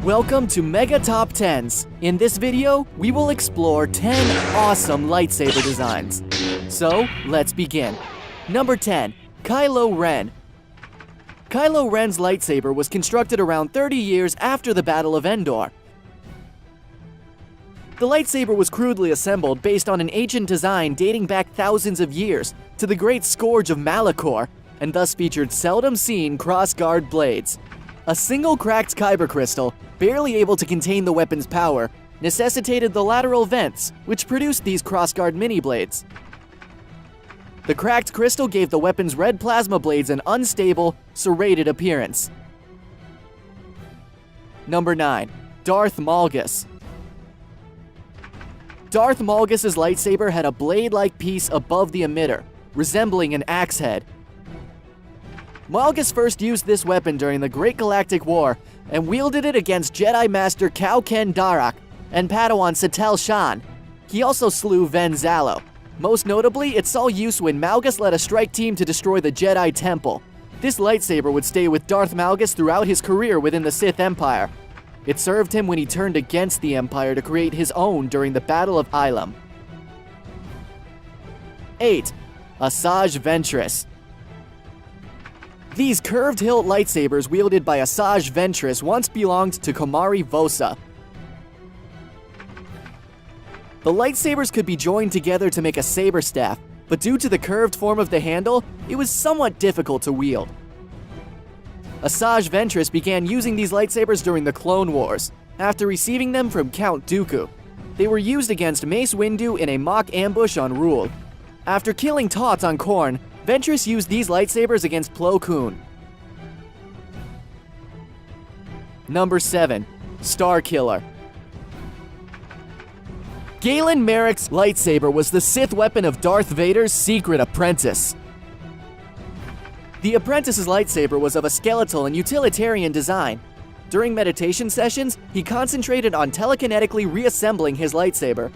Welcome to Mega Top 10s. In this video, we will explore 10 awesome lightsaber designs. So, let's begin. Number 10. Kylo Ren. Kylo Ren's lightsaber was constructed around 30 years after the Battle of Endor. The lightsaber was crudely assembled based on an ancient design dating back thousands of years to the Great Scourge of Malachor, and thus featured seldom-seen cross-guard blades. A single cracked kyber crystal, barely able to contain the weapon's power, necessitated the lateral vents, which produced these cross-guard mini-blades. The cracked crystal gave the weapon's red plasma blades an unstable, serrated appearance. Number 9. Darth Malgus. Darth Malgus' lightsaber had a blade-like piece above the emitter, resembling an axe head. Malgus first used this weapon during the Great Galactic War and wielded it against Jedi Master Cao Ken Darak and Padawan Satel Shan. He also slew Ven Zalo. Most notably, it saw use when Malgus led a strike team to destroy the Jedi Temple. This lightsaber would stay with Darth Malgus throughout his career within the Sith Empire. It served him when he turned against the Empire to create his own during the Battle of Ilum. 8. Asajj Ventress. These curved hilt lightsabers wielded by Asajj Ventress once belonged to Komari Vosa. The lightsabers could be joined together to make a saber staff, but due to the curved form of the handle, it was somewhat difficult to wield. Asajj Ventress began using these lightsabers during the Clone Wars, after receiving them from Count Dooku. They were used against Mace Windu in a mock ambush on Rule. After killing Tots on Korn, Ventress used these lightsabers against Plo Koon. Number 7. Starkiller. Galen Marek's lightsaber was the Sith weapon of Darth Vader's secret apprentice. The apprentice's lightsaber was of a skeletal and utilitarian design. During meditation sessions, he concentrated on telekinetically reassembling his lightsaber.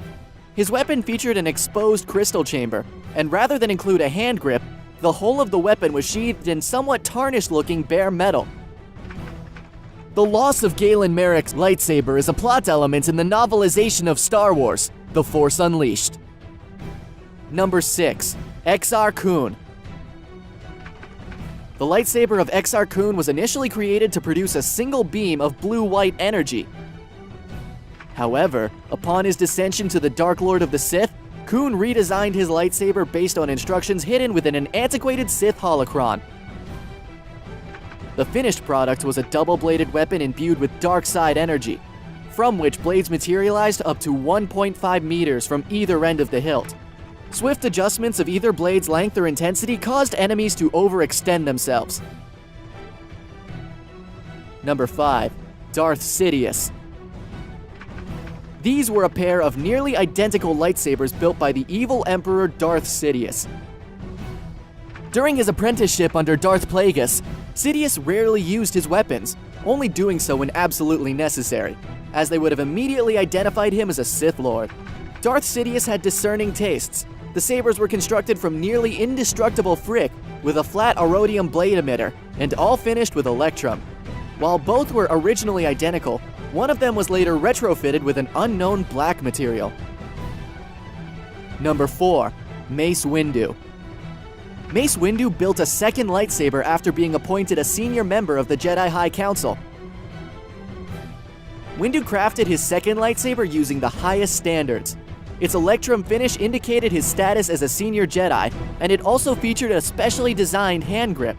His weapon featured an exposed crystal chamber, and rather than include a hand grip, the whole of the weapon was sheathed in somewhat tarnished-looking bare metal. The loss of Galen Marek's lightsaber is a plot element in the novelization of Star Wars, The Force Unleashed. Number 6. Exar Kun. The lightsaber of Exar Kun was initially created to produce a single beam of blue-white energy. However, upon his dissension to the Dark Lord of the Sith, Kun redesigned his lightsaber based on instructions hidden within an antiquated Sith holocron. The finished product was a double-bladed weapon imbued with dark side energy, from which blades materialized up to 1.5 meters from either end of the hilt. Swift adjustments of either blade's length or intensity caused enemies to overextend themselves. Number 5. Darth Sidious. These were a pair of nearly identical lightsabers built by the evil Emperor Darth Sidious. During his apprenticeship under Darth Plagueis, Sidious rarely used his weapons, only doing so when absolutely necessary, as they would have immediately identified him as a Sith Lord. Darth Sidious had discerning tastes. The sabers were constructed from nearly indestructible frick with a flat aurodium blade emitter, and all finished with electrum. While both were originally identical, one of them was later retrofitted with an unknown black material. Number 4. Mace Windu. Mace Windu built a second lightsaber after being appointed a senior member of the Jedi High Council. Windu crafted his second lightsaber using the highest standards. Its electrum finish indicated his status as a senior Jedi, and it also featured a specially designed hand grip.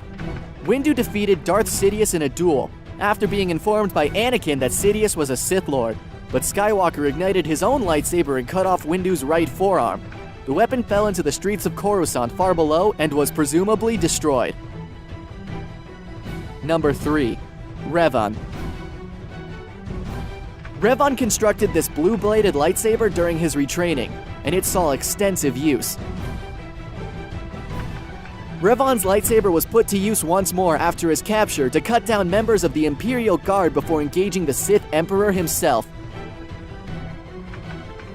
Windu defeated Darth Sidious in a duel, after being informed by Anakin that Sidious was a Sith Lord, but Skywalker ignited his own lightsaber and cut off Windu's right forearm. The weapon fell into the streets of Coruscant far below and was presumably destroyed. Number 3. Revan. Revan constructed this blue-bladed lightsaber during his retraining, and it saw extensive use. Revan's lightsaber was put to use once more after his capture to cut down members of the Imperial Guard before engaging the Sith Emperor himself.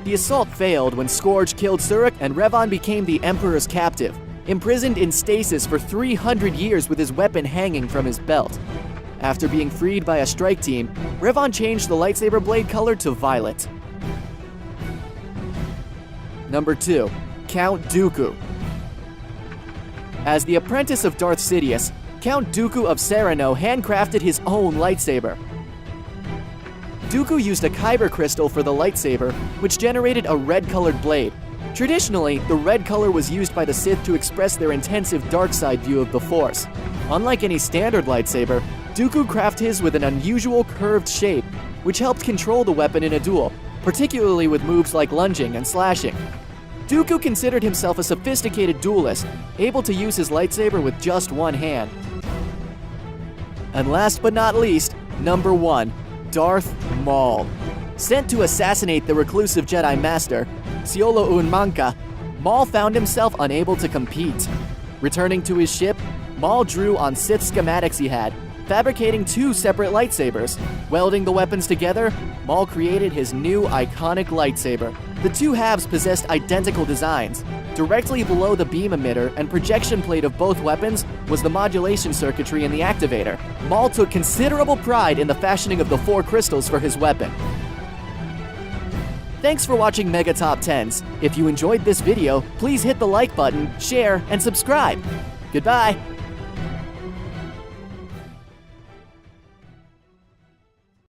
The assault failed when Scourge killed Surik and Revan became the Emperor's captive, imprisoned in stasis for 300 years with his weapon hanging from his belt. After being freed by a strike team, Revon changed the lightsaber blade color to violet. Number 2. Count Dooku. As the apprentice of Darth Sidious, Count Dooku of Sereno handcrafted his own lightsaber. Dooku used a kyber crystal for the lightsaber, which generated a red-colored blade. Traditionally, the red color was used by the Sith to express their intensive dark side view of the Force. Unlike any standard lightsaber, Dooku crafted his with an unusual curved shape, which helped control the weapon in a duel, particularly with moves like lunging and slashing. Dooku considered himself a sophisticated duelist, able to use his lightsaber with just one hand. And last but not least, number 1, Darth Maul. Sent to assassinate the reclusive Jedi Master, Ciolo Umanka, Maul found himself unable to compete. Returning to his ship, Maul drew on Sith schematics he had, fabricating 2 separate lightsabers. Welding the weapons together, Maul created his new iconic lightsaber. The 2 halves possessed identical designs. Directly below the beam emitter and projection plate of both weapons was the modulation circuitry in the activator. Maul took considerable pride in the fashioning of the 4 crystals for his weapon. Thanks for watching Mega Top 10s. If you enjoyed this video, please hit the like button, share, and subscribe. Goodbye!